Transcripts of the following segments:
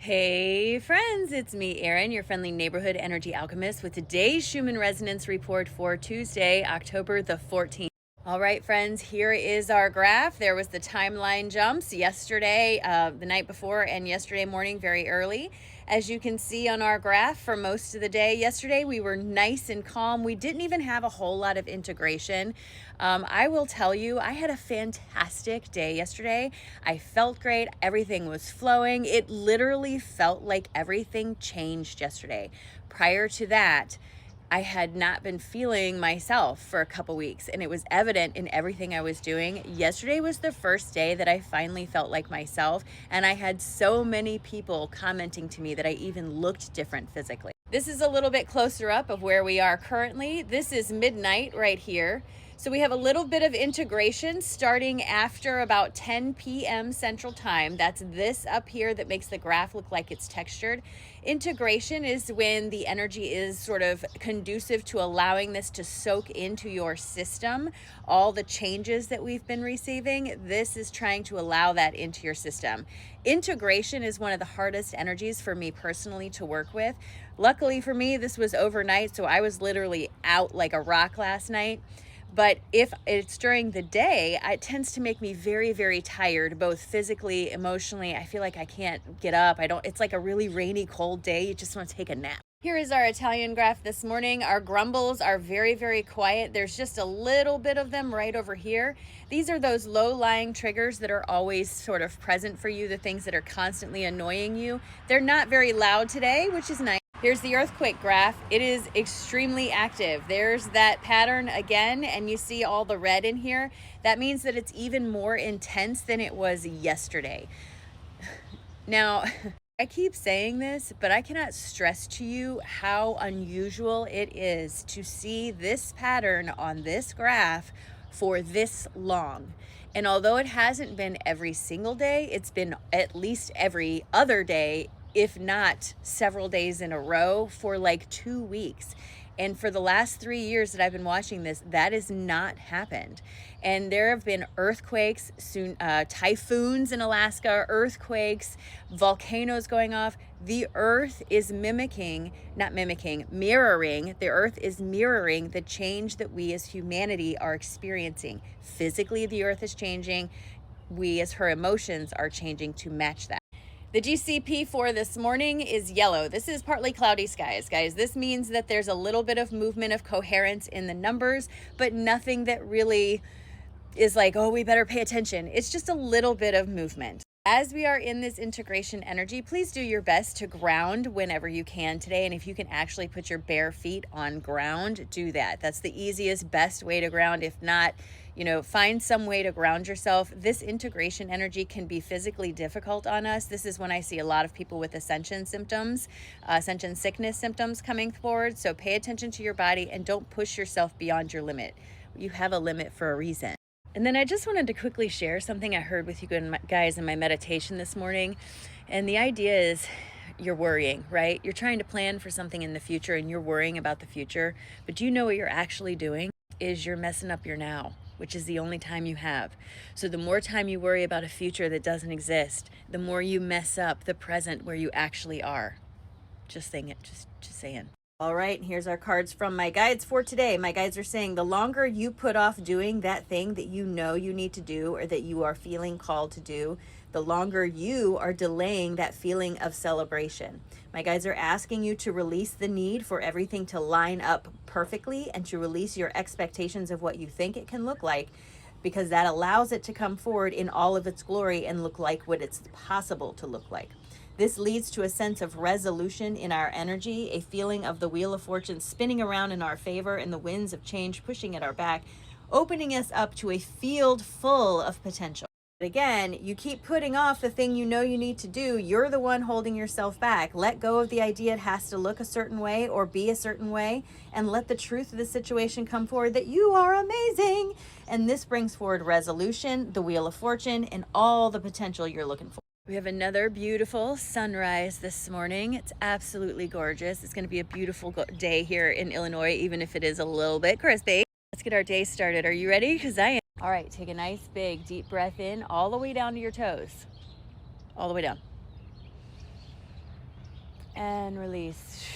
Hey friends, it's me, Erin, your friendly neighborhood energy alchemist with today's Schumann Resonance Report for Tuesday, October the 14th. All right, friends, here is our graph. There was the timeline jumps yesterday, the night before, and yesterday morning very early. As you can see on our graph for most of the day, yesterday we were nice and calm. We didn't even have a whole lot of integration. I will tell you, I had a fantastic day yesterday. I felt great. Everything was flowing. It literally felt like everything changed yesterday. Prior to that, I had not been feeling myself for a couple weeks, and it was evident in everything I was doing. Yesterday was the first day that I finally felt like myself, and I had so many people commenting to me that I even looked different physically. This is a little bit closer up of where we are currently. This is midnight right here. So we have a little bit of integration starting after about 10 p.m. Central Time. That's this up here that makes the graph look like it's textured. Integration is when the energy is sort of conducive to allowing this to soak into your system. All the changes that we've been receiving, this is trying to allow that into your system. Integration is one of the hardest energies for me personally to work with. Luckily for me, this was overnight, so I was literally out like a rock last night. But if it's during the day, it tends to make me very, very tired, both physically, emotionally. I feel like I can't get up. It's like a really rainy, cold day. You just want to take a nap. Here is our Italian graph this morning. Our grumbles are very, very quiet. There's just a little bit of them right over here. These are those low-lying triggers that are always sort of present for you, the things that are constantly annoying you. They're not very loud today, which is nice. Here's the earthquake graph. It is extremely active. There's that pattern again, and you see all the red in here. That means that it's even more intense than it was yesterday. Now, I keep saying this, but I cannot stress to you how unusual it is to see this pattern on this graph for this long. And although it hasn't been every single day, it's been at least every other day, if not several days in a row for like 2 weeks. And for the last 3 years that I've been watching this, that has not happened. And there have been earthquakes, typhoons in Alaska, earthquakes, volcanoes going off. The earth is mirroring, the earth is mirroring the change that we as humanity are experiencing. Physically, the earth is changing. We as her emotions are changing to match that. The GCP for this morning is yellow. This is partly cloudy skies, guys. This means that there's a little bit of movement of coherence in the numbers, but nothing that really is like, oh, we better pay attention. It's just a little bit of movement. As we are in this integration energy, please do your best to ground whenever you can today. And if you can actually put your bare feet on ground, do that. That's the easiest, best way to ground. If not, find some way to ground yourself. This integration energy can be physically difficult on us. This is when I see a lot of people with ascension sickness symptoms coming forward. So pay attention to your body and don't push yourself beyond your limit. You have a limit for a reason. And then I just wanted to quickly share something I heard with you guys in my meditation this morning. And the idea is you're worrying, right? You're trying to plan for something in the future and you're worrying about the future. But do you know what you're actually doing? Is you're messing up your now, which is the only time you have. So the more time you worry about a future that doesn't exist, the more you mess up the present where you actually are. Just saying it, just saying. All right, here's our cards from my guides for today. My guides are saying the longer you put off doing that thing that you know you need to do or that you are feeling called to do, the longer you are delaying that feeling of celebration. My guides are asking you to release the need for everything to line up perfectly and to release your expectations of what you think it can look like, because that allows it to come forward in all of its glory and look like what it's possible to look like. This leads to a sense of resolution in our energy, a feeling of the wheel of fortune spinning around in our favor and the winds of change pushing at our back, opening us up to a field full of potential. But again, you keep putting off the thing you know you need to do. You're the one holding yourself back. Let go of the idea it has to look a certain way or be a certain way, and let the truth of the situation come forward that you are amazing. And this brings forward resolution, the wheel of fortune, and all the potential you're looking for. We have another beautiful sunrise this morning. It's absolutely gorgeous. It's going to be a beautiful day here in Illinois, even if it is a little bit crispy. Let's get our day started. Are you ready? Because I am. All right, take a nice big deep breath in all the way down to your toes. All the way down. And release.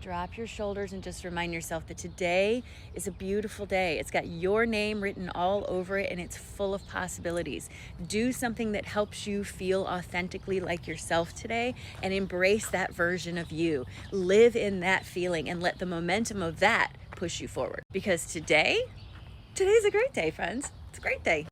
Drop your shoulders and just remind yourself that today is a beautiful day. It's got your name written all over it and it's full of possibilities. Do something that helps you feel authentically like yourself today and embrace that version of you. Live in that feeling and let the momentum of that push you forward. Because today's a great day, friends. It's a great day.